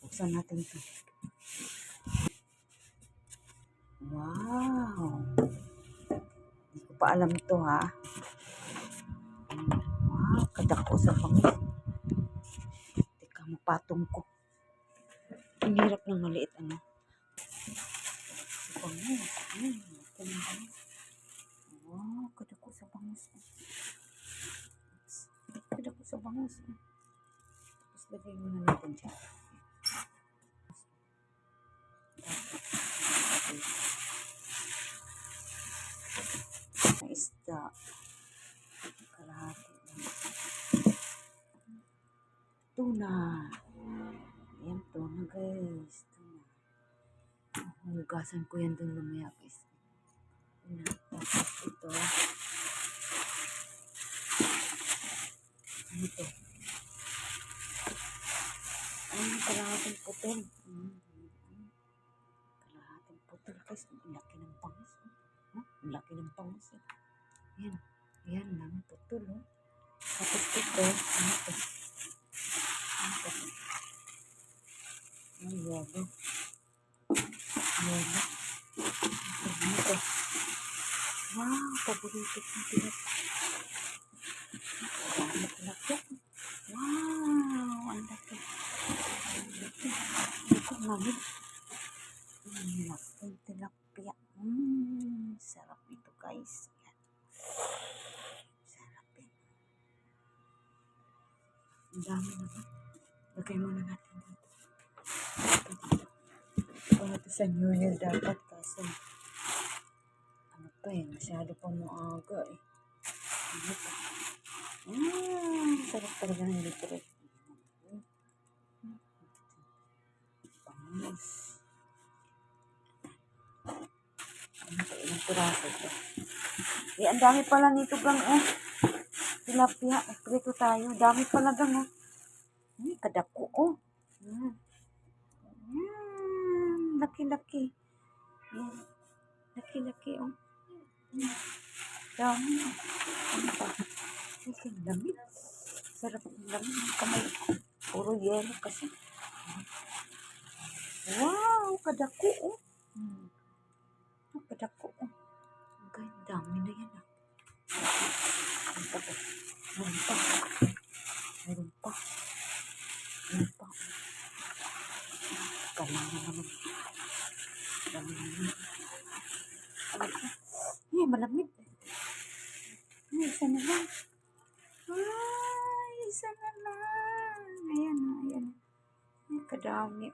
Buksan natin ito. Wow! Hindi ko pa alam ito, ha? Wow, kadako sa bangus. Teka, mapatong ko. Ang hirap ng maliit, ano? Bangus. Wow, kadako sa bangus. Kadako sa bangus. Tapos lagay muna natin siya. Ang isda. Kalahati lang. Tuna. Ayan, tuna guys. Tuna. Hugasan ko yan dun mamaya guys. Tapos ito. Ano ito? Ay, kalahating putol. Kalahating putol guys. Ang laki ng bangus. Ang laki ng bangus. Ayan. Ayan lang. Putol. Tapos ito. Ano ito? Ano ito? Ay, yelo. Yelo. Ano ito? Wow, paborito kong pinat. Laki. Wow, ang laki. Hindi ko mamit. Laking tilapia. Sarap ito guys. Yan. Sarap yan. Ang dami naman. Lagay muna natin dito. Ito sa New Year dapat kasi ano pa eh, masyado pa maaga eh. Ano pa? Sarap talaga ng litre. Bangus. Ano pa, ilang piraso ito? Eh, ang dami pala nito gang tilapia. Prito tayo. Dami pala gang kadako Laki-laki. Yan. Laki-laki Dami. Ano pa? Ang lamig. Sarap ng lamig ng kamay ko. Puro yelo kasi. Wow! Kadako kadako Ang dami na yan Meron pa. Meron pa. Galing na naman. Ay, malamig. Ay, isa na lang. Ay, isa na lang. Ayan. Ay, kadami.